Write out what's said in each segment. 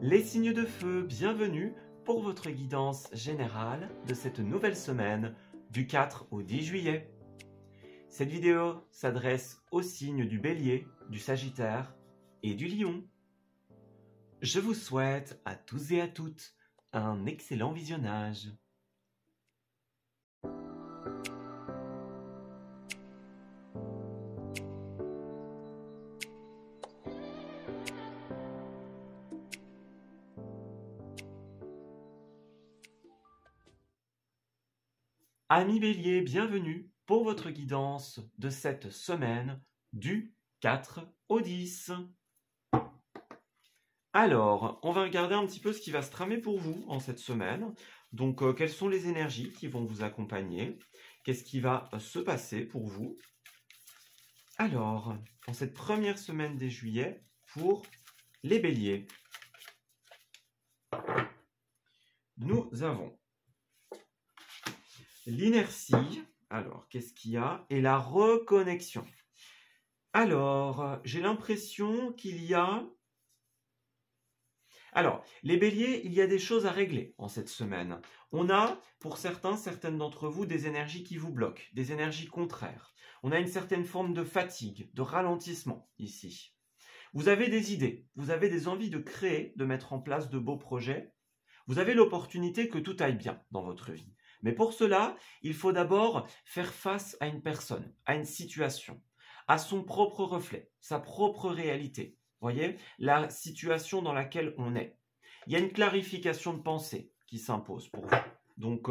Les signes de feu, bienvenue pour votre guidance générale de cette nouvelle semaine du 4 au 10 juillet. Cette vidéo s'adresse aux signes du Bélier, du Sagittaire et du Lion. Je vous souhaite à tous et à toutes un excellent visionnage. Amis Bélier, bienvenue pour votre guidance de cette semaine du 4 au 10. Alors, on va regarder un petit peu ce qui va se tramer pour vous en cette semaine. Donc, quelles sont les énergies qui vont vous accompagner? Qu'est-ce qui va se passer pour vous? Alors, en cette première semaine des juillet, pour les Béliers, nous avons l'inertie. Alors, qu'est-ce qu'il y a? Et la reconnexion. Alors, j'ai l'impression qu'il y a... Alors, les Béliers, il y a des choses à régler en cette semaine. On a, pour certaines d'entre vous, des énergies qui vous bloquent, des énergies contraires. On a une certaine forme de fatigue, de ralentissement ici. Vous avez des idées, vous avez des envies de créer, de mettre en place de beaux projets. Vous avez l'opportunité que tout aille bien dans votre vie. Mais pour cela, il faut d'abord faire face à une personne, à une situation, à son propre reflet, sa propre réalité. Voyez, la situation dans laquelle on est. Il y a une clarification de pensée qui s'impose pour vous. Donc,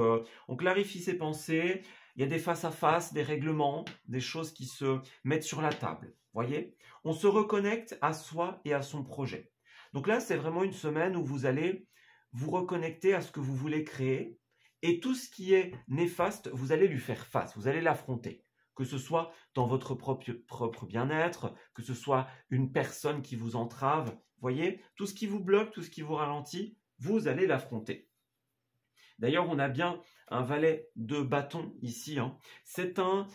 on clarifie ses pensées, il y a des face-à-face, des règlements, des choses qui se mettent sur la table. Voyez, on se reconnecte à soi et à son projet. Donc là, c'est vraiment une semaine où vous allez vous reconnecter à ce que vous voulez créer et tout ce qui est néfaste, vous allez lui faire face, vous allez l'affronter. Que ce soit dans votre propre bien-être, que ce soit une personne qui vous entrave, voyez, tout ce qui vous bloque, tout ce qui vous ralentit, vous allez l'affronter. D'ailleurs, on a bien un valet de bâton ici. C'est un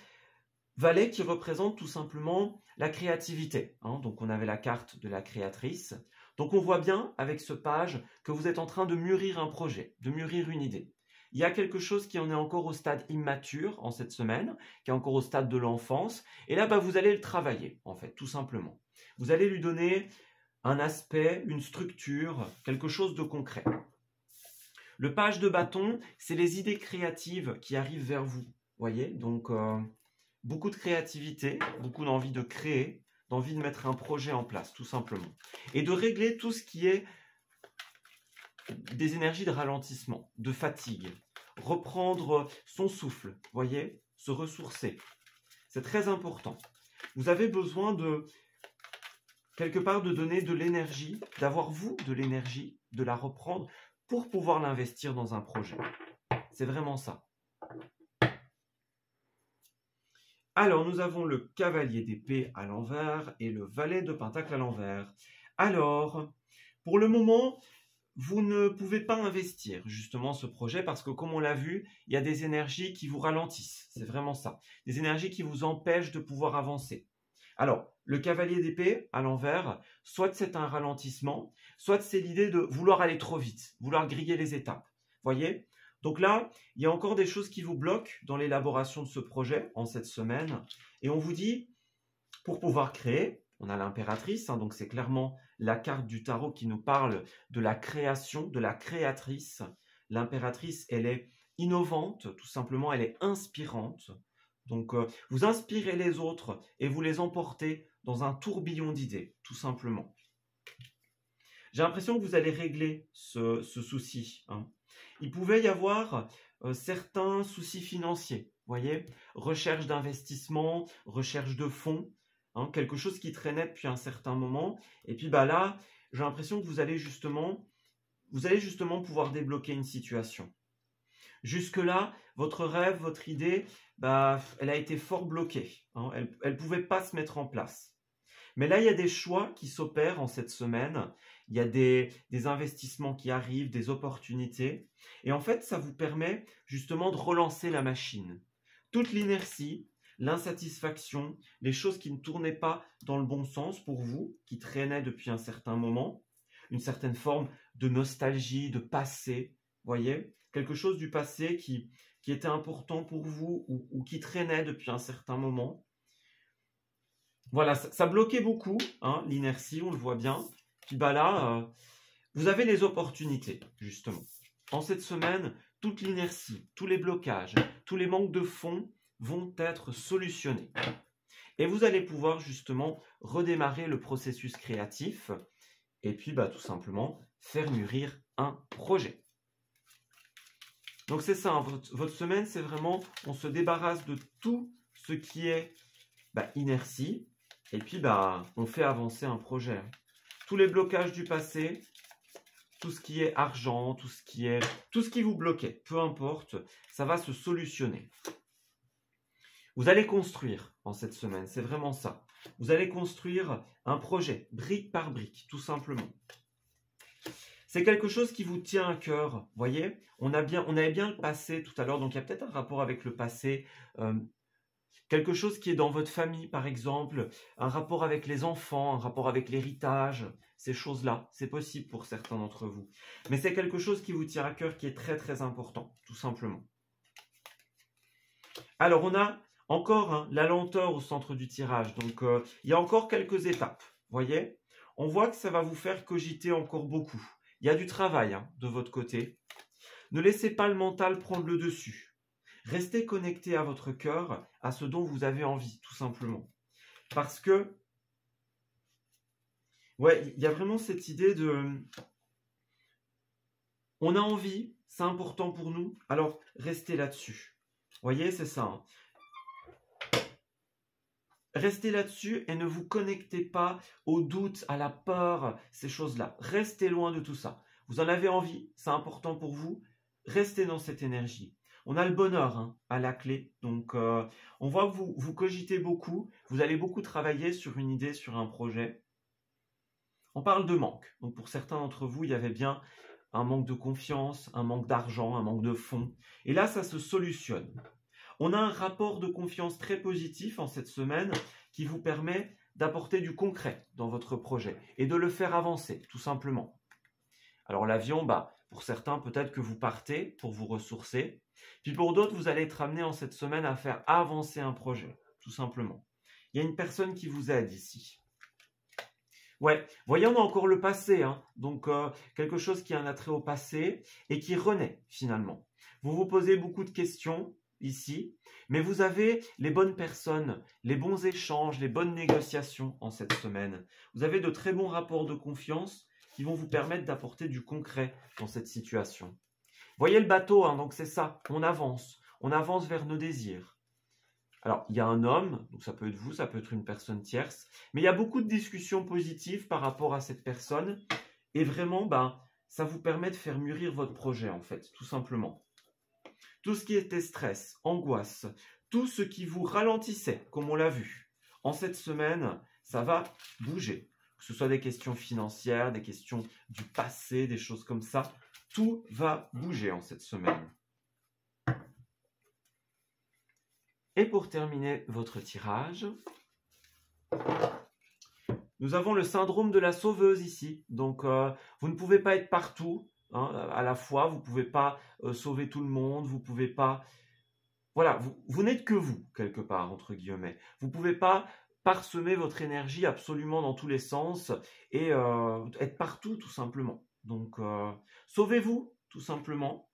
valet qui représente tout simplement la créativité. Donc, on avait la carte de la créatrice. Donc, on voit bien avec ce page que vous êtes en train de mûrir un projet, de mûrir une idée. Il y a quelque chose qui en est encore au stade immature en cette semaine, qui est encore au stade de l'enfance. Et là, vous allez le travailler, en fait, tout simplement. Vous allez lui donner un aspect, une structure, quelque chose de concret. Le page de bâton, c'est les idées créatives qui arrivent vers vous. Voyez, donc beaucoup de créativité, beaucoup d'envie de créer, d'envie de mettre un projet en place, tout simplement. Et de régler tout ce qui est des énergies de ralentissement, de fatigue, reprendre son souffle, voyez, se ressourcer. C'est très important. Vous avez besoin de, quelque part, de donner de l'énergie, d'avoir vous de l'énergie, de la reprendre pour pouvoir l'investir dans un projet. C'est vraiment ça. Alors, nous avons le cavalier d'épée à l'envers et le valet de pentacle à l'envers. Alors, pour le moment, vous ne pouvez pas investir justement ce projet parce que comme on l'a vu, il y a des énergies qui vous ralentissent. C'est vraiment ça. Des énergies qui vous empêchent de pouvoir avancer. Alors, le cavalier d'épée à l'envers, soit c'est un ralentissement, soit c'est l'idée de vouloir aller trop vite, vouloir griller les étapes. Voyez? Donc là, il y a encore des choses qui vous bloquent dans l'élaboration de ce projet en cette semaine. Et on vous dit, pour pouvoir créer, on a l'impératrice, donc c'est clairement la carte du tarot qui nous parle de la création, de la créatrice. L'impératrice, elle est innovante, tout simplement, elle est inspirante. Donc, vous inspirez les autres et vous les emportez dans un tourbillon d'idées, tout simplement. J'ai l'impression que vous allez régler ce souci. Il pouvait y avoir certains soucis financiers, voyez, recherche d'investissement, recherche de fonds, quelque chose qui traînait depuis un certain moment. Et puis là, j'ai l'impression que vous allez justement pouvoir débloquer une situation. Jusque-là, votre rêve, votre idée, elle a été fort bloquée. Elle ne pouvait pas se mettre en place. Mais là, il y a des choix qui s'opèrent en cette semaine. Il y a des investissements qui arrivent, des opportunités. Et en fait, ça vous permet justement de relancer la machine. Toute l'inertie, l'insatisfaction, les choses qui ne tournaient pas dans le bon sens pour vous, qui traînaient depuis un certain moment, une certaine forme de nostalgie, de passé, voyez? Quelque chose du passé qui était important pour vous ou qui traînait depuis un certain moment. Voilà, ça bloquait beaucoup, hein, l'inertie, on le voit bien. Puis bah là, vous avez les opportunités, justement. En cette semaine, toute l'inertie, tous les blocages, tous les manques de fond vont être solutionnés. Et vous allez pouvoir justement redémarrer le processus créatif et puis bah, tout simplement faire mûrir un projet. Donc c'est ça, hein, votre semaine, c'est vraiment, on se débarrasse de tout ce qui est inertie et puis bah, on fait avancer un projet. Tous les blocages du passé, tout ce qui est argent, tout ce qui vous bloquait, peu importe, ça va se solutionner. Vous allez construire en cette semaine, c'est vraiment ça. Vous allez construire un projet, brique par brique, tout simplement. C'est quelque chose qui vous tient à cœur, voyez. On avait bien le passé tout à l'heure, donc il y a peut-être un rapport avec le passé. Quelque chose qui est dans votre famille, par exemple, un rapport avec les enfants, un rapport avec l'héritage, ces choses-là, c'est possible pour certains d'entre vous. Mais c'est quelque chose qui vous tient à cœur, qui est très très important, tout simplement. Alors, on a encore la lenteur au centre du tirage, donc il y a encore quelques étapes, voyez. On voit que ça va vous faire cogiter encore beaucoup. Il y a du travail de votre côté. Ne laissez pas le mental prendre le dessus. Restez connecté à votre cœur, à ce dont vous avez envie, tout simplement. Parce que, ouais, il y a vraiment cette idée de... On a envie, c'est important pour nous, alors restez là-dessus. Voyez, c'est ça. Hein. Restez là-dessus et ne vous connectez pas au doute, à la peur, ces choses-là. Restez loin de tout ça. Vous en avez envie, c'est important pour vous. Restez dans cette énergie. On a le bonheur à la clé. Donc, on voit que vous cogitez beaucoup. Vous allez beaucoup travailler sur une idée, sur un projet. On parle de manque. Donc, pour certains d'entre vous, il y avait bien un manque de confiance, un manque d'argent, un manque de fonds. Et là, ça se solutionne. On a un rapport de confiance très positif en cette semaine qui vous permet d'apporter du concret dans votre projet et de le faire avancer, tout simplement. Alors l'avion, pour certains, peut-être que vous partez pour vous ressourcer. Puis pour d'autres, vous allez être amené en cette semaine à faire avancer un projet, tout simplement. Il y a une personne qui vous aide ici. Ouais, voyez, on a encore le passé, donc quelque chose qui a un attrait au passé et qui renaît finalement. Vous vous posez beaucoup de questions ici, mais vous avez les bonnes personnes, les bons échanges, les bonnes négociations en cette semaine. Vous avez de très bons rapports de confiance qui vont vous permettre d'apporter du concret dans cette situation. Voyez le bateau, donc c'est ça, on avance vers nos désirs. Alors, il y a un homme, donc ça peut être vous, ça peut être une personne tierce, mais il y a beaucoup de discussions positives par rapport à cette personne, et vraiment, ça vous permet de faire mûrir votre projet, en fait, tout simplement. Tout ce qui était stress, angoisse, tout ce qui vous ralentissait, comme on l'a vu, en cette semaine, ça va bouger. Que ce soit des questions financières, des questions du passé, des choses comme ça, tout va bouger en cette semaine. Et pour terminer votre tirage, nous avons le syndrome de la sauveuse ici. Donc, vous ne pouvez pas être partout à la fois. Vous ne pouvez pas sauver tout le monde. Vous ne pouvez pas... Voilà, vous n'êtes que vous, quelque part, entre guillemets. Vous ne pouvez pas parsemer votre énergie absolument dans tous les sens et être partout, tout simplement. Donc, sauvez-vous, tout simplement.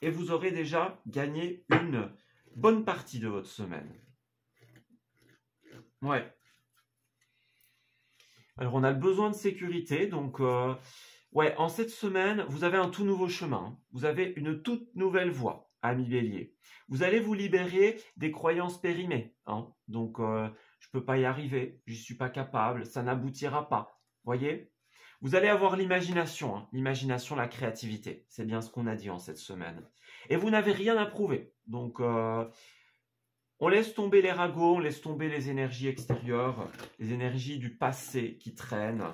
Et vous aurez déjà gagné une bonne partie de votre semaine. Ouais. Alors, on a le besoin de sécurité. Donc, ouais, en cette semaine, vous avez un tout nouveau chemin. Vous avez une toute nouvelle voie, ami Bélier. Vous allez vous libérer des croyances périmées. Donc, je ne peux pas y arriver. Je ne suis pas capable. Ça n'aboutira pas. Voyez ? Vous allez avoir l'imagination. L'imagination, la créativité. C'est bien ce qu'on a dit en cette semaine. Et vous n'avez rien à prouver. Donc, on laisse tomber les ragots, on laisse tomber les énergies extérieures, les énergies du passé qui traînent.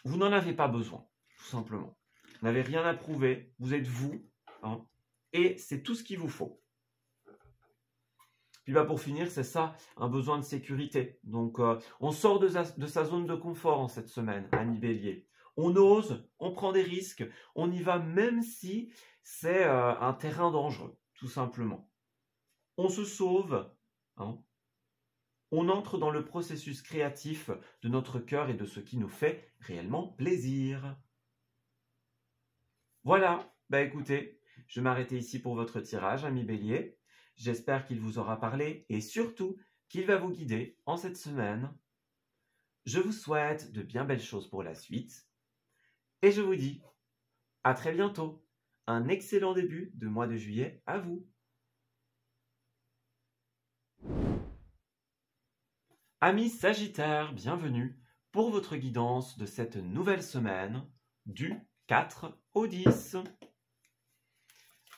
Vous n'en avez pas besoin, tout simplement. Vous n'avez rien à prouver, vous êtes vous, et c'est tout ce qu'il vous faut. Puis bah, pour finir, c'est ça, un besoin de sécurité. Donc on sort de sa zone de confort en cette semaine, ami Bélier. On ose, on prend des risques, on y va même si c'est un terrain dangereux, tout simplement. On se sauve, hein. On entre dans le processus créatif de notre cœur et de ce qui nous fait réellement plaisir. Voilà, bah écoutez, je vais m'arrêter ici pour votre tirage, ami Bélier. J'espère qu'il vous aura parlé et surtout qu'il va vous guider en cette semaine. Je vous souhaite de bien belles choses pour la suite et je vous dis à très bientôt. Un excellent début de mois de juillet à vous. Amis Sagittaires, bienvenue pour votre guidance de cette nouvelle semaine du 4 au 10.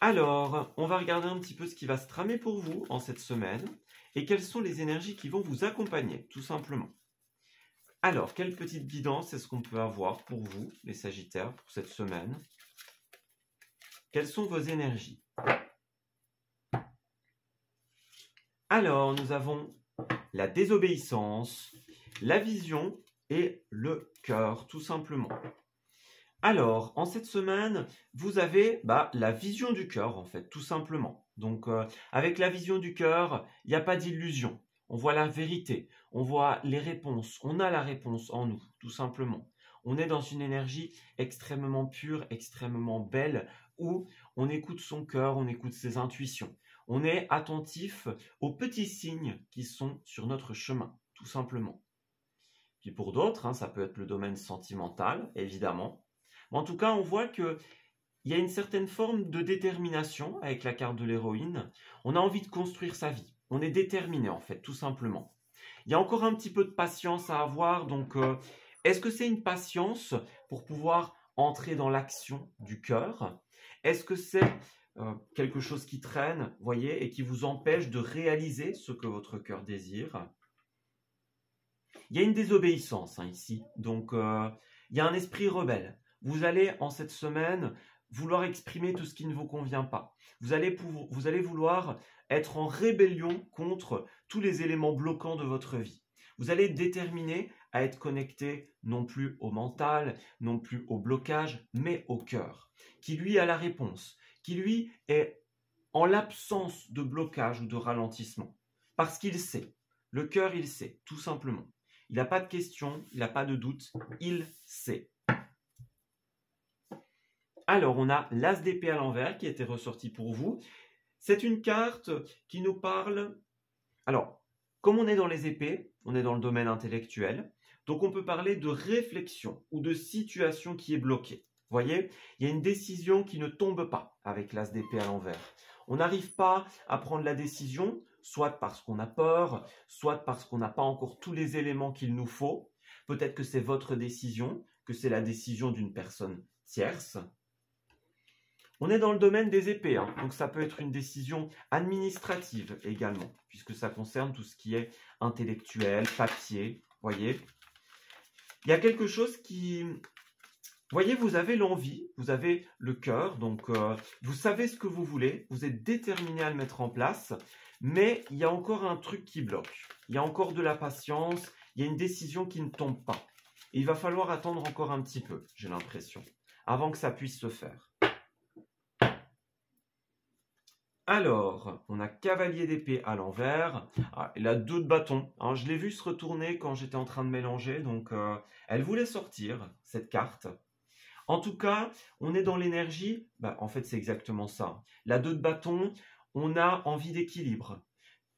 Alors, on va regarder un petit peu ce qui va se tramer pour vous en cette semaine et quelles sont les énergies qui vont vous accompagner, tout simplement. Alors, quelle petite guidance est-ce qu'on peut avoir pour vous, les Sagittaires, pour cette semaine? Quelles sont vos énergies? Alors, nous avons la désobéissance, la vision et le cœur, tout simplement. Alors, en cette semaine, vous avez la vision du cœur, en fait, tout simplement. Donc, avec la vision du cœur, il n'y a pas d'illusion. On voit la vérité, on voit les réponses, on a la réponse en nous, tout simplement. On est dans une énergie extrêmement pure, extrêmement belle, où on écoute son cœur, on écoute ses intuitions. On est attentif aux petits signes qui sont sur notre chemin, tout simplement. Puis pour d'autres, ça peut être le domaine sentimental, évidemment. Mais en tout cas, on voit qu'il y a une certaine forme de détermination avec la carte de l'héroïne. On a envie de construire sa vie. On est déterminé, en fait, tout simplement. Il y a encore un petit peu de patience à avoir. Donc, est-ce que c'est une patience pour pouvoir entrer dans l'action du cœur? Est-ce que c'est quelque chose qui traîne, voyez, et qui vous empêche de réaliser ce que votre cœur désire? Il y a une désobéissance ici, donc il y a un esprit rebelle. Vous allez en cette semaine vouloir exprimer tout ce qui ne vous convient pas. Vous allez vouloir être en rébellion contre tous les éléments bloquants de votre vie. Vous allez être déterminé à être connecté non plus au mental, non plus au blocage, mais au cœur, qui lui a la réponse, qui lui est en l'absence de blocage ou de ralentissement. Parce qu'il sait, le cœur il sait, tout simplement. Il n'a pas de question, il n'a pas de doute, il sait. Alors, on a l'As d'épée à l'envers qui a été ressorti pour vous. C'est une carte qui nous parle... Alors, comme on est dans les épées, on est dans le domaine intellectuel, donc on peut parler de réflexion ou de situation qui est bloquée. Vous voyez, il y a une décision qui ne tombe pas avec l'As d'épée à l'envers. On n'arrive pas à prendre la décision, soit parce qu'on a peur, soit parce qu'on n'a pas encore tous les éléments qu'il nous faut. Peut-être que c'est votre décision, que c'est la décision d'une personne tierce. On est dans le domaine des épées, donc ça peut être une décision administrative également, puisque ça concerne tout ce qui est intellectuel, papier, voyez. Il y a quelque chose qui... Voyez, vous avez l'envie, vous avez le cœur, donc vous savez ce que vous voulez, vous êtes déterminé à le mettre en place, mais il y a encore un truc qui bloque. Il y a encore de la patience, il y a une décision qui ne tombe pas. Et il va falloir attendre encore un petit peu, j'ai l'impression, avant que ça puisse se faire. Alors, on a cavalier d'épée à l'envers, et là 2 de bâton. Je l'ai vu se retourner quand j'étais en train de mélanger, donc elle voulait sortir, cette carte. En tout cas, on est dans l'énergie, en fait c'est exactement ça. La 2 de bâton, on a envie d'équilibre.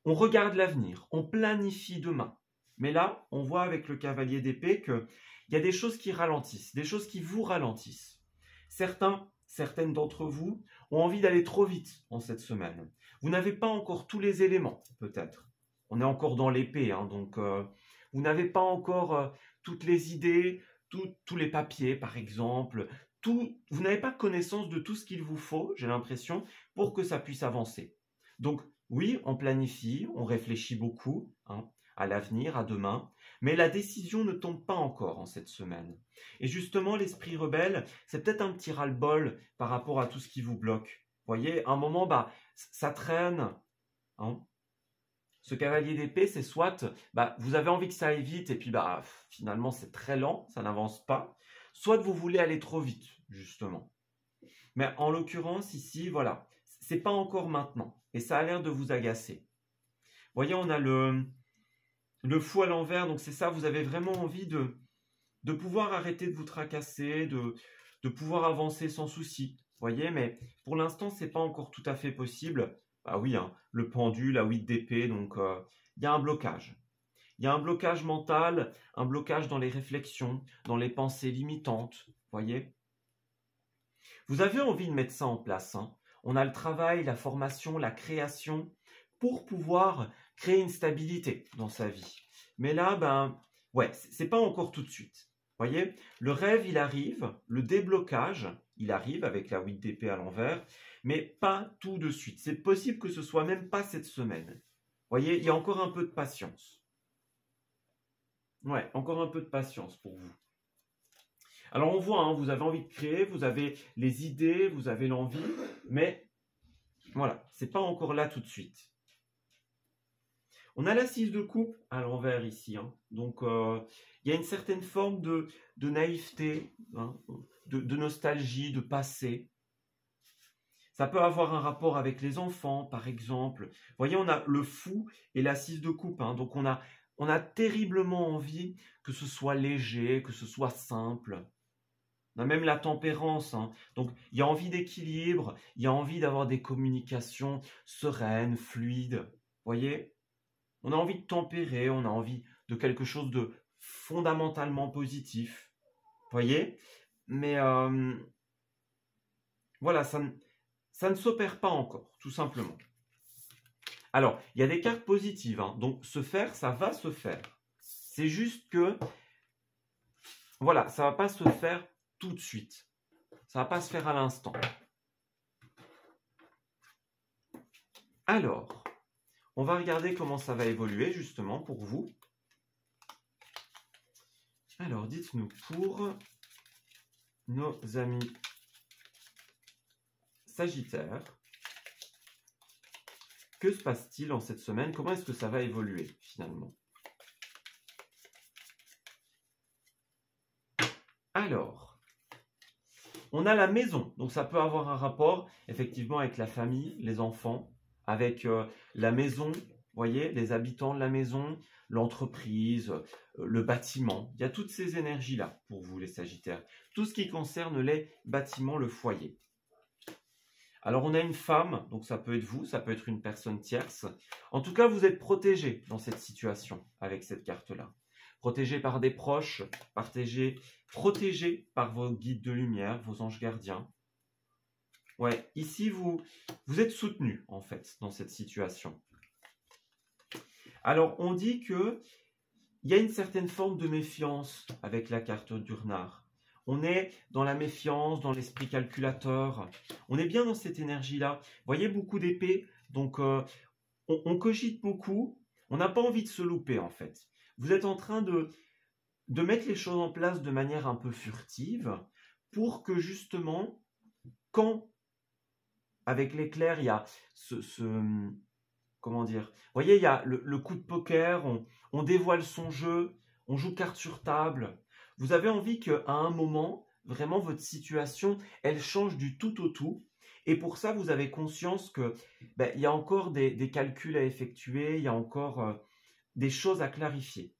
On regarde l'avenir, on planifie demain. Mais là, on voit avec le cavalier d'épée qu'il y a des choses qui ralentissent, des choses qui vous ralentissent. Certaines d'entre vous ont envie d'aller trop vite en cette semaine. Vous n'avez pas encore tous les éléments, peut-être. On est encore dans l'épée, donc vous n'avez pas encore toutes les idées, tous les papiers, par exemple. Vous n'avez pas connaissance de tout ce qu'il vous faut, j'ai l'impression, pour que ça puisse avancer. Donc, oui, on planifie, on réfléchit beaucoup à l'avenir, à demain, mais la décision ne tombe pas encore en cette semaine. Et justement, l'esprit rebelle, c'est peut-être un petit ras-le-bol par rapport à tout ce qui vous bloque. Vous voyez, à un moment, ça traîne. Ce cavalier d'épée, c'est soit vous avez envie que ça aille vite et puis finalement c'est très lent, ça n'avance pas, soit vous voulez aller trop vite, justement. Mais en l'occurrence ici, voilà, c'est pas encore maintenant et ça a l'air de vous agacer. Vous voyez, on a le fou à l'envers, donc c'est ça, vous avez vraiment envie de pouvoir arrêter de vous tracasser, de pouvoir avancer sans souci. Vous voyez, mais pour l'instant, c'est pas encore tout à fait possible. Bah oui, hein, le pendule, la 8 d'épée, donc il y a un blocage. Il y a un blocage mental, un blocage dans les réflexions, dans les pensées limitantes, vous voyez. Vous avez envie de mettre ça en place, hein. On a le travail, la formation, la création, pour pouvoir créer une stabilité dans sa vie. Mais là, ouais, c'est pas encore tout de suite. Vous voyez, le rêve, il arrive, le déblocage, il arrive avec la 8 d'épée à l'envers, mais pas tout de suite. C'est possible que ce soit même pas cette semaine. Vous voyez, il y a encore un peu de patience. Ouais, encore un peu de patience pour vous. Alors on voit, hein, vous avez envie de créer, vous avez les idées, vous avez l'envie, mais voilà, c'est pas encore là tout de suite. On a la 6 de coupe à l'envers ici, hein. Donc il y a une certaine forme de naïveté, hein, de nostalgie, de passé. Ça peut avoir un rapport avec les enfants, par exemple. Vous voyez, on a le fou et la 6 de coupe, hein. Donc on a terriblement envie que ce soit léger, que ce soit simple. On a même la tempérance, hein. Donc il y a envie d'équilibre, il y a envie d'avoir des communications sereines, fluides. Vous voyez? On a envie de tempérer, on a envie de quelque chose de fondamentalement positif. Vous voyez? Mais voilà, ça ne s'opère pas encore, tout simplement. Alors, il y a des cartes positives, hein. Donc se faire, ça va se faire. C'est juste que, voilà, ça ne va pas se faire tout de suite. Ça ne va pas se faire à l'instant. Alors, on va regarder comment ça va évoluer justement pour vous. Alors, dites-nous pour nos amis Sagittaires, que se passe-t-il en cette semaine? Comment est-ce que ça va évoluer finalement? Alors, on a la maison, donc ça peut avoir un rapport effectivement avec la famille, les enfants, avec la maison, vous voyez, les habitants de la maison, l'entreprise, le bâtiment. Il y a toutes ces énergies-là pour vous les Sagittaires. Tout ce qui concerne les bâtiments, le foyer. Alors on a une femme, donc ça peut être vous, ça peut être une personne tierce. En tout cas, vous êtes protégé dans cette situation avec cette carte-là. Protégé par des proches, protégé par vos guides de lumière, vos anges gardiens. Ouais, ici vous êtes soutenu en fait dans cette situation. Alors on dit que il y a une certaine forme de méfiance avec la carte d'Urnard. On est dans la méfiance, dans l'esprit calculateur. On est bien dans cette énergie-là. Vous voyez, beaucoup d'épées. Donc, on cogite beaucoup. On n'a pas envie de se louper, en fait. Vous êtes en train de mettre les choses en place de manière un peu furtive pour que, justement, quand, avec l'éclair, il y a comment dire? Vous voyez, il y a le coup de poker, on dévoile son jeu, on joue carte sur table. Vous avez envie qu'à un moment, vraiment, votre situation, elle change du tout au tout. Et pour ça, vous avez conscience que il y a encore des calculs à effectuer, il y a encore des choses à clarifier.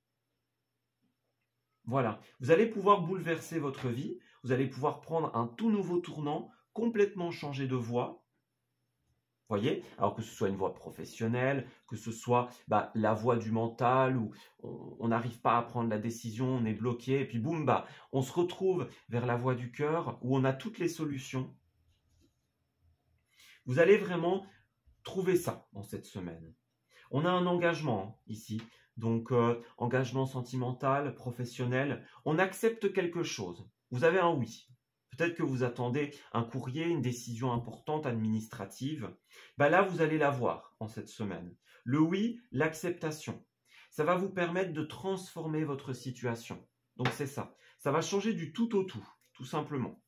Voilà. Vous allez pouvoir bouleverser votre vie. Vous allez pouvoir prendre un tout nouveau tournant, complètement changer de voie. Vous voyez? Alors que ce soit une voie professionnelle, que ce soit la voie du mental, où on n'arrive pas à prendre la décision, on est bloqué, et puis boum, on se retrouve vers la voie du cœur, où on a toutes les solutions. Vous allez vraiment trouver ça dans cette semaine. On a un engagement ici, donc engagement sentimental, professionnel. On accepte quelque chose. Vous avez un oui. Peut-être que vous attendez un courrier, une décision importante administrative. Là, vous allez l'avoir en cette semaine. Le oui, l'acceptation. Ça va vous permettre de transformer votre situation. Donc, c'est ça. Ça va changer du tout au tout simplement.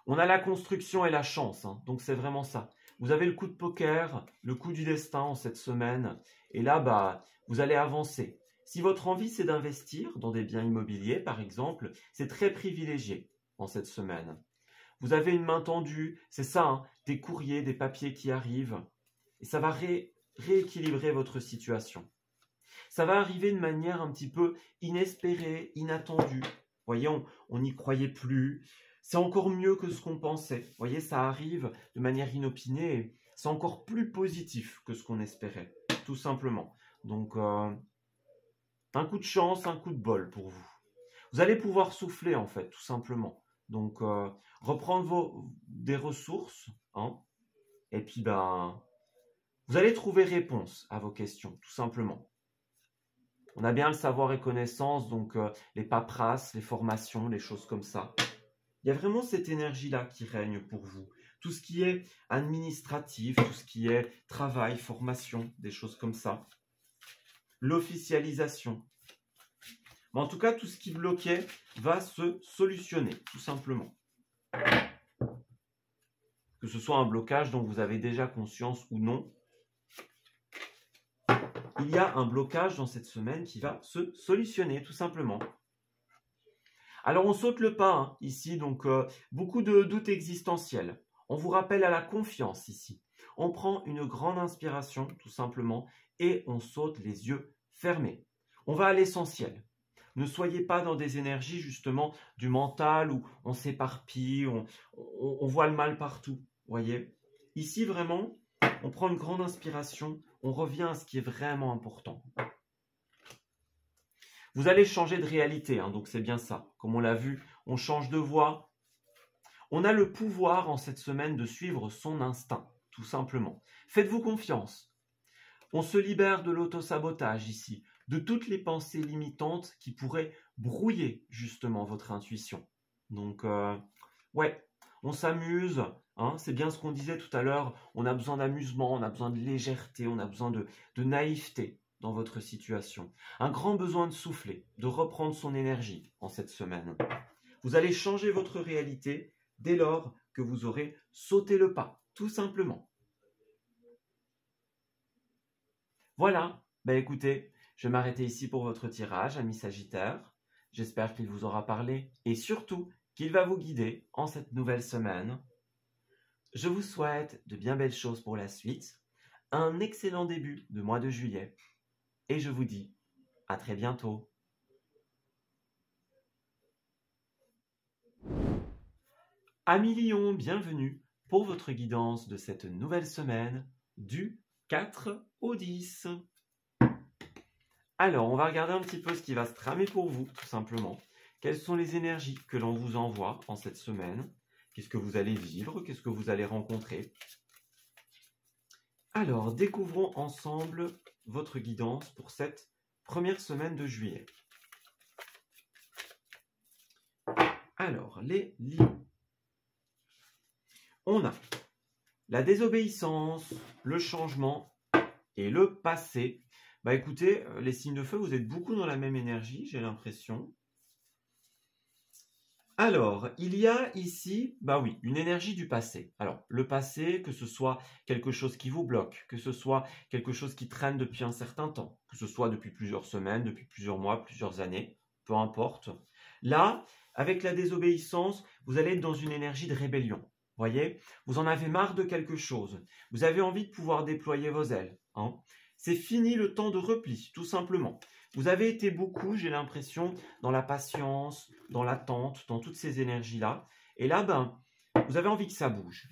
On a la construction et la chance, hein, donc c'est vraiment ça. Vous avez le coup de poker, le coup du destin en cette semaine. Et là, vous allez avancer. Si votre envie, c'est d'investir dans des biens immobiliers, par exemple, c'est très privilégié en cette semaine. Vous avez une main tendue, c'est ça, hein, des courriers, des papiers qui arrivent. Et ça va rééquilibrer votre situation. Ça va arriver de manière un petit peu inespérée, inattendue. Vous voyez, on n'y croyait plus. C'est encore mieux que ce qu'on pensait. Vous voyez, ça arrive de manière inopinée et c'est encore plus positif que ce qu'on espérait, tout simplement. Donc, un coup de chance, un coup de bol pour vous. Vous allez pouvoir souffler, en fait, tout simplement. Donc, reprendre des ressources, hein, et puis, vous allez trouver réponse à vos questions, tout simplement. On a bien le savoir et connaissance, donc les paperasses, les formations, les choses comme ça. Il y a vraiment cette énergie-là qui règne pour vous. Tout ce qui est administratif, tout ce qui est travail, formation, des choses comme ça. L'officialisation. Mais en tout cas, tout ce qui bloquait va se solutionner, tout simplement. Que ce soit un blocage dont vous avez déjà conscience ou non, il y a un blocage dans cette semaine qui va se solutionner, tout simplement. Alors, on saute le pas, hein, ici, donc beaucoup de doutes existentiels. On vous rappelle à la confiance, ici. On prend une grande inspiration, tout simplement, et on saute les yeux fermés. On va à l'essentiel. Ne soyez pas dans des énergies, justement, du mental, où on s'éparpille, on voit le mal partout, voyez. Ici, vraiment, on prend une grande inspiration, on revient à ce qui est vraiment important. Vous allez changer de réalité, hein, donc c'est bien ça. Comme on l'a vu, on change de voie. On a le pouvoir en cette semaine de suivre son instinct, tout simplement. Faites-vous confiance. On se libère de l'autosabotage ici, de toutes les pensées limitantes qui pourraient brouiller justement votre intuition. Donc, ouais, on s'amuse, hein, c'est bien ce qu'on disait tout à l'heure, on a besoin d'amusement, on a besoin de légèreté, on a besoin de naïveté dans votre situation. Un grand besoin de souffler, de reprendre son énergie en cette semaine. Vous allez changer votre réalité dès lors que vous aurez sauté le pas, tout simplement. Voilà, écoutez, je vais m'arrêter ici pour votre tirage, ami Sagittaire. J'espère qu'il vous aura parlé et surtout qu'il va vous guider en cette nouvelle semaine. Je vous souhaite de bien belles choses pour la suite, un excellent début de mois de juillet et je vous dis à très bientôt. Amis Lion, bienvenue pour votre guidance de cette nouvelle semaine du 4 au 10. Alors, on va regarder un petit peu ce qui va se tramer pour vous, tout simplement. Quelles sont les énergies que l'on vous envoie en cette semaine? Qu'est-ce que vous allez vivre? Qu'est-ce que vous allez rencontrer? Alors, découvrons ensemble votre guidance pour cette première semaine de juillet. Alors, les lions. On a la désobéissance, le changement et le passé. Écoutez, les signes de feu, vous êtes beaucoup dans la même énergie, j'ai l'impression. Alors, il y a ici, oui, une énergie du passé. Alors, le passé, que ce soit quelque chose qui vous bloque, que ce soit quelque chose qui traîne depuis un certain temps, que ce soit depuis plusieurs semaines, depuis plusieurs mois, plusieurs années, peu importe. Là, avec la désobéissance, vous allez être dans une énergie de rébellion. Voyez, vous en avez marre de quelque chose. Vous avez envie de pouvoir déployer vos ailes. Hein. C'est fini le temps de repli, tout simplement. Vous avez été beaucoup, j'ai l'impression, dans la patience, dans l'attente, dans toutes ces énergies-là. Et là, vous avez envie que ça bouge.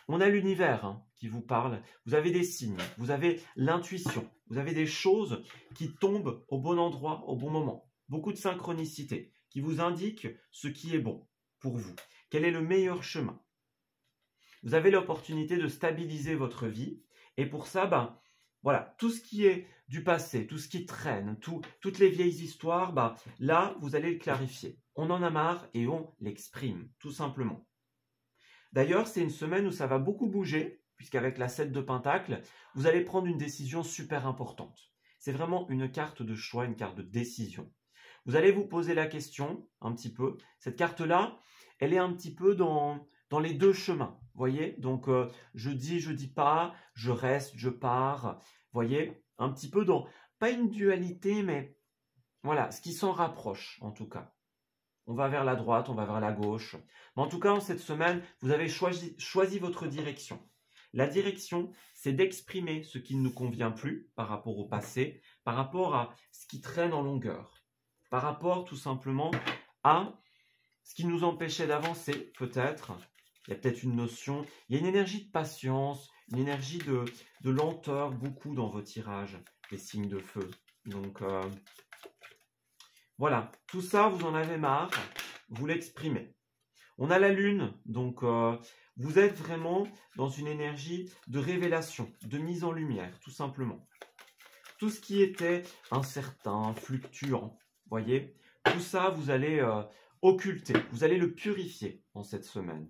On a l'univers qui vous parle. Vous avez des signes, vous avez l'intuition, vous avez des choses qui tombent au bon endroit, au bon moment. Beaucoup de synchronicité qui vous indiquent ce qui est bon pour vous. Quel est le meilleur chemin? Vous avez l'opportunité de stabiliser votre vie. Et pour ça, voilà, tout ce qui est du passé, tout ce qui traîne, toutes les vieilles histoires, là, vous allez le clarifier. On en a marre et on l'exprime, tout simplement. D'ailleurs, c'est une semaine où ça va beaucoup bouger, puisqu'avec la 7 de Pentacle, vous allez prendre une décision super importante. C'est vraiment une carte de choix, une carte de décision. Vous allez vous poser la question, un petit peu. Cette carte-là, elle est un petit peu dans dans les deux chemins. Voyez, donc je dis pas, je reste, je pars. Voyez, un petit peu dans, pas une dualité, mais voilà, ce qui s'en rapproche en tout cas. On va vers la droite, on va vers la gauche. Mais en tout cas, en cette semaine, vous avez choisi votre direction. La direction, c'est d'exprimer ce qui ne nous convient plus par rapport au passé, par rapport à ce qui traîne en longueur, par rapport tout simplement à ce qui nous empêchait d'avancer, peut-être. Il y a peut-être une notion, il y a une énergie de patience, une énergie de lenteur, beaucoup dans vos tirages, les signes de feu. Donc, voilà, tout ça, vous en avez marre, vous l'exprimez. On a la lune, donc vous êtes vraiment dans une énergie de révélation, de mise en lumière, tout simplement. Tout ce qui était incertain, fluctuant, voyez, tout ça, vous allez occulter, vous allez le purifier en cette semaine.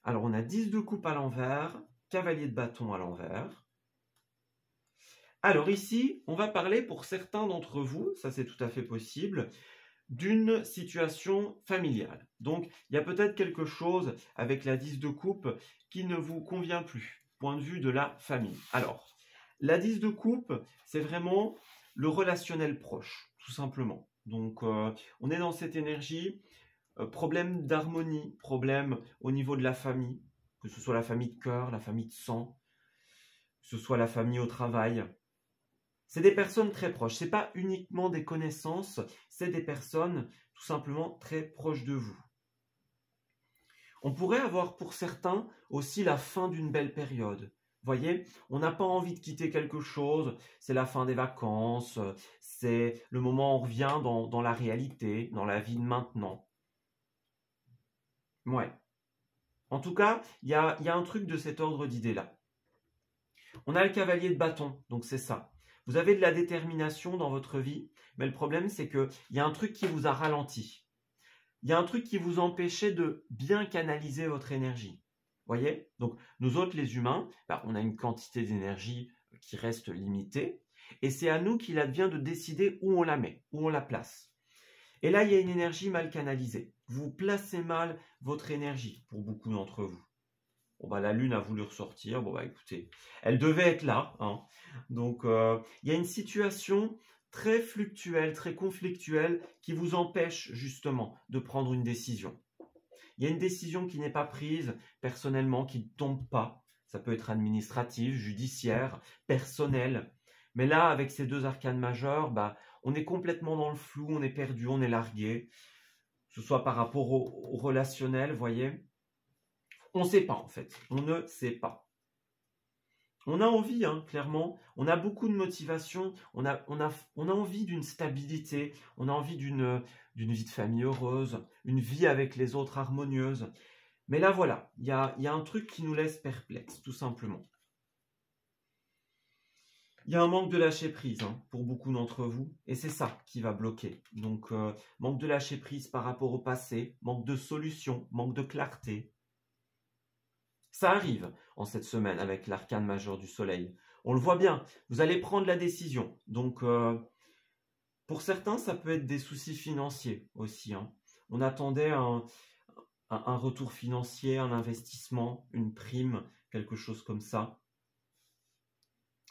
Alors, on a 10 de coupe à l'envers, cavalier de bâton à l'envers. Alors ici, on va parler pour certains d'entre vous, ça c'est tout à fait possible, d'une situation familiale. Donc, il y a peut-être quelque chose avec la 10 de coupe qui ne vous convient plus, point de vue de la famille. Alors, la 10 de coupe, c'est vraiment le relationnel proche, tout simplement. Donc, on est dans cette énergie, problème d'harmonie, problème au niveau de la famille, que ce soit la famille de cœur, la famille de sang, que ce soit la famille au travail. C'est des personnes très proches, ce n'est pas uniquement des connaissances, c'est des personnes tout simplement très proches de vous. On pourrait avoir pour certains aussi la fin d'une belle période. Voyez, on n'a pas envie de quitter quelque chose, c'est la fin des vacances, c'est le moment où on revient dans la réalité, dans la vie de maintenant. Ouais. En tout cas, il y a un truc de cet ordre d'idées-là. On a le cavalier de bâton, donc c'est ça. Vous avez de la détermination dans votre vie, mais le problème, c'est qu'il y a un truc qui vous a ralenti. Il y a un truc qui vous empêchait de bien canaliser votre énergie. Voyez? Donc, nous autres, les humains, on a une quantité d'énergie qui reste limitée, et c'est à nous qu'il advient de décider où on la met, où on la place. Et là, il y a une énergie mal canalisée. Vous placez mal votre énergie, pour beaucoup d'entre vous. Bon, la Lune a voulu ressortir. Bon, écoutez, elle devait être là. Hein. Donc, il y a une situation très fluctuelle, très conflictuelle qui vous empêche justement de prendre une décision. Il y a une décision qui n'est pas prise personnellement, qui ne tombe pas. Ça peut être administratif, judiciaire, personnel. Mais là, avec ces deux arcanes majeures, on est complètement dans le flou, on est perdu, on est largué. Que ce soit par rapport au relationnel, voyez. On ne sait pas en fait, on ne sait pas. On a envie, hein, clairement, on a beaucoup de motivation, on a envie d'une stabilité, on a envie d'une vie de famille heureuse, une vie avec les autres harmonieuse. Mais là voilà, il y a un truc qui nous laisse perplexes, tout simplement. Il y a un manque de lâcher prise hein, pour beaucoup d'entre vous, et c'est ça qui va bloquer. Donc, manque de lâcher prise par rapport au passé, manque de solution, manque de clarté. Ça arrive en cette semaine avec l'arcane majeur du soleil. On le voit bien, vous allez prendre la décision. Donc, pour certains, ça peut être des soucis financiers aussi. Hein. On attendait un retour financier, un investissement, une prime, quelque chose comme ça.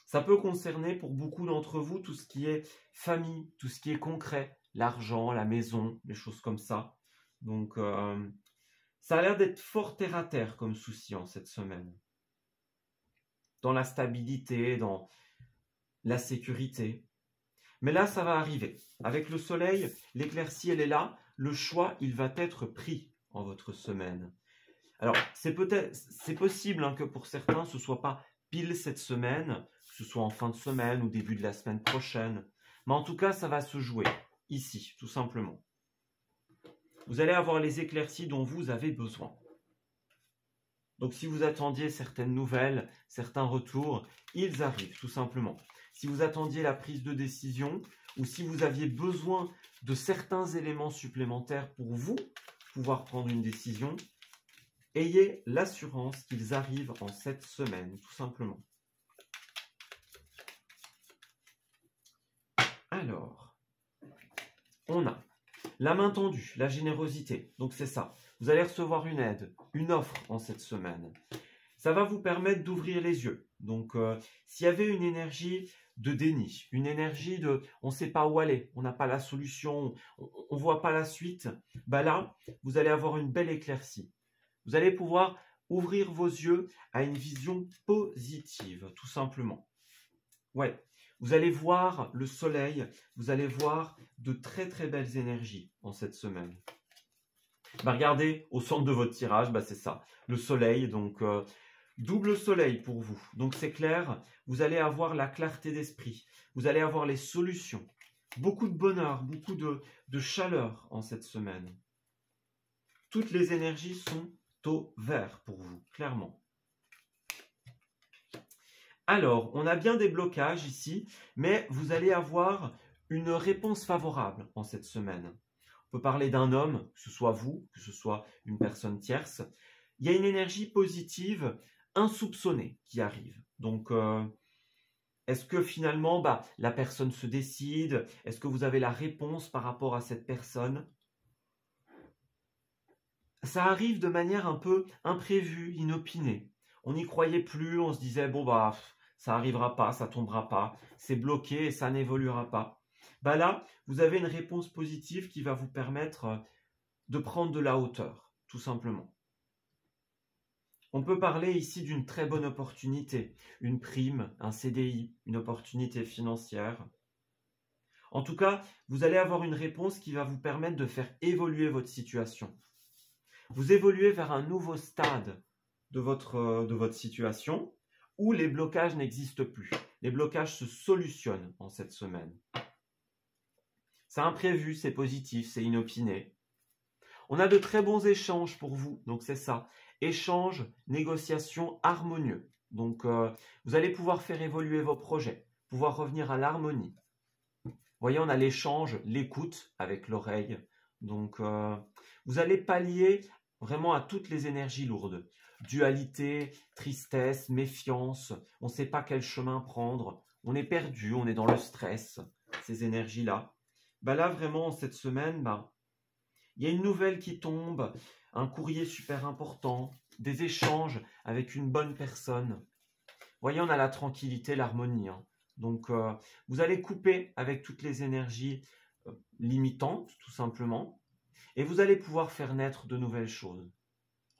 Ça peut concerner pour beaucoup d'entre vous tout ce qui est famille, tout ce qui est concret, l'argent, la maison, les choses comme ça. Donc, ça a l'air d'être fort terre à terre comme souci en cette semaine. Dans la stabilité, dans la sécurité. Mais là, ça va arriver. Avec le soleil, l'éclaircie, elle est là. Le choix, il va être pris en votre semaine. Alors, c'est possible hein, que pour certains, ce ne soit pas pile cette semaine, que ce soit en fin de semaine ou début de la semaine prochaine. Mais en tout cas, ça va se jouer ici, tout simplement. Vous allez avoir les éclaircies dont vous avez besoin. Donc, si vous attendiez certaines nouvelles, certains retours, ils arrivent, tout simplement. Si vous attendiez la prise de décision ou si vous aviez besoin de certains éléments supplémentaires pour vous pouvoir prendre une décision, ayez l'assurance qu'ils arrivent en cette semaine, tout simplement. Alors, on a La main tendue, la générosité. Donc c'est ça. Vous allez recevoir une aide, une offre en cette semaine. Ça va vous permettre d'ouvrir les yeux. Donc s'il y avait une énergie de déni, une énergie de on ne sait pas où aller, on n'a pas la solution, on ne voit pas la suite, bah là, vous allez avoir une belle éclaircie. Vous allez pouvoir ouvrir vos yeux à une vision positive, tout simplement. Ouais, vous allez voir le soleil, vous allez voir de très très belles énergies en cette semaine. Bah regardez, au centre de votre tirage, bah c'est ça, le soleil, donc double soleil pour vous. Donc c'est clair, vous allez avoir la clarté d'esprit, vous allez avoir les solutions, beaucoup de bonheur, beaucoup de chaleur en cette semaine. Toutes les énergies sont au vert pour vous, clairement. Alors, on a bien des blocages ici, mais vous allez avoir une réponse favorable en cette semaine. On peut parler d'un homme, que ce soit vous, que ce soit une personne tierce. Il y a une énergie positive insoupçonnée qui arrive. Donc, est-ce que finalement, la personne se décide? Est-ce que vous avez la réponse par rapport à cette personne? Ça arrive de manière un peu imprévue, inopinée. On n'y croyait plus, on se disait, bon, ça n'arrivera pas, ça tombera pas, c'est bloqué et ça n'évoluera pas. Là, vous avez une réponse positive qui va vous permettre de prendre de la hauteur, tout simplement. On peut parler ici d'une très bonne opportunité, une prime, un CDI, une opportunité financière. En tout cas, vous allez avoir une réponse qui va vous permettre de faire évoluer votre situation. Vous évoluez vers un nouveau stade de votre situation où les blocages n'existent plus. Les blocages se solutionnent en cette semaine. C'est imprévu, c'est positif, c'est inopiné. On a de très bons échanges pour vous, donc c'est ça. Échanges, négociations harmonieux. Donc vous allez pouvoir faire évoluer vos projets, pouvoir revenir à l'harmonie. Vous voyez, on a l'échange, l'écoute avec l'oreille. Donc vous allez pallier vraiment à toutes les énergies lourdes. Dualité, tristesse, méfiance, on ne sait pas quel chemin prendre, on est perdu, on est dans le stress, ces énergies-là. Là, vraiment, cette semaine, il y a une nouvelle qui tombe, un courrier super important, des échanges avec une bonne personne. Vous voyez, on a la tranquillité, l'harmonie. Donc, vous allez couper avec toutes les énergies limitantes, tout simplement, et vous allez pouvoir faire naître de nouvelles choses.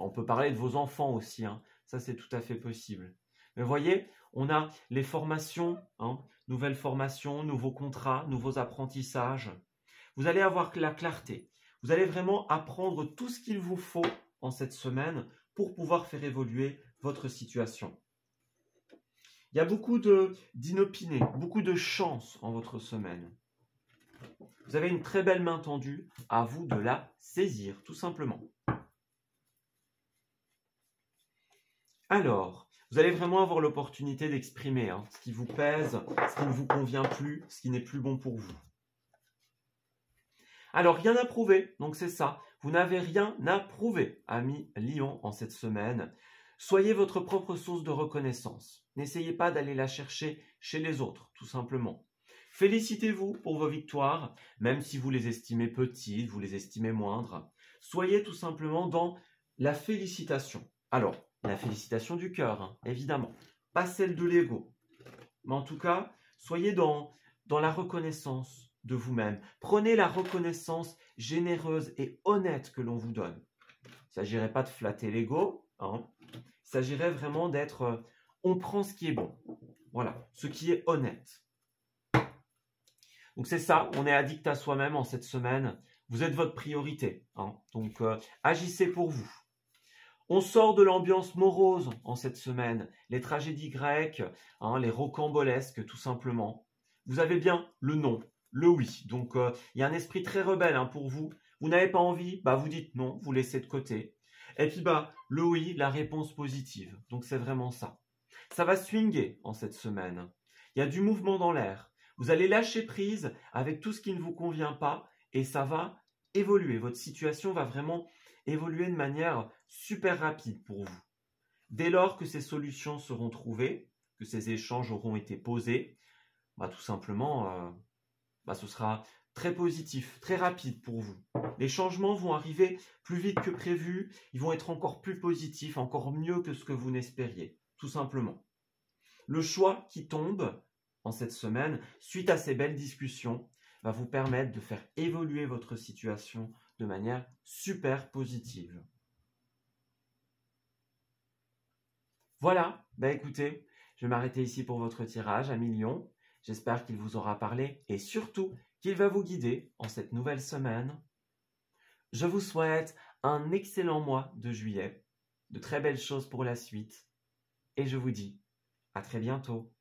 On peut parler de vos enfants aussi, ça c'est tout à fait possible. Mais vous voyez, on a les formations, nouvelles formations, nouveaux contrats, nouveaux apprentissages. Vous allez avoir la clarté. Vous allez vraiment apprendre tout ce qu'il vous faut en cette semaine pour pouvoir faire évoluer votre situation. Il y a beaucoup d'inopinés, beaucoup de chance en votre semaine. Vous avez une très belle main tendue, à vous de la saisir, tout simplement. Alors, vous allez vraiment avoir l'opportunité d'exprimer ce qui vous pèse, ce qui ne vous convient plus, ce qui n'est plus bon pour vous. Alors, rien à prouver, donc c'est ça. Vous n'avez rien à prouver, ami Lion, en cette semaine. Soyez votre propre source de reconnaissance. N'essayez pas d'aller la chercher chez les autres, tout simplement. Félicitez-vous pour vos victoires, même si vous les estimez petites, vous les estimez moindres. Soyez tout simplement dans la félicitation. Alors, la félicitation du cœur, évidemment, pas celle de l'ego. Mais en tout cas, soyez dans la reconnaissance de vous-même. Prenez la reconnaissance généreuse et honnête que l'on vous donne. Il ne s'agirait pas de flatter l'ego, il s'agirait vraiment d'être, on prend ce qui est bon. Voilà, ce qui est honnête. Donc c'est ça, on est addict à soi-même en cette semaine. Vous êtes votre priorité. Donc agissez pour vous. On sort de l'ambiance morose en cette semaine, les tragédies grecques, les rocambolesques tout simplement. Vous avez bien le non, le oui. Donc il y a un esprit très rebelle pour vous. Vous n'avez pas envie, vous dites non, vous laissez de côté. Et puis le oui, la réponse positive. Donc c'est vraiment ça. Ça va swinguer en cette semaine. Il y a du mouvement dans l'air. Vous allez lâcher prise avec tout ce qui ne vous convient pas et ça va évoluer. Votre situation va vraiment évoluer de manière super rapide pour vous. Dès lors que ces solutions seront trouvées, que ces échanges auront été posés, tout simplement, ce sera très positif, très rapide pour vous. Les changements vont arriver plus vite que prévu, ils vont être encore plus positifs, encore mieux que ce que vous n'espériez, tout simplement. Le choix qui tombe en cette semaine, suite à ces belles discussions, va vous permettre de faire évoluer votre situation de manière super positive. Voilà, écoutez, je vais m'arrêter ici pour votre tirage à millions. J'espère qu'il vous aura parlé et surtout qu'il va vous guider en cette nouvelle semaine. Je vous souhaite un excellent mois de juillet, de très belles choses pour la suite et je vous dis à très bientôt.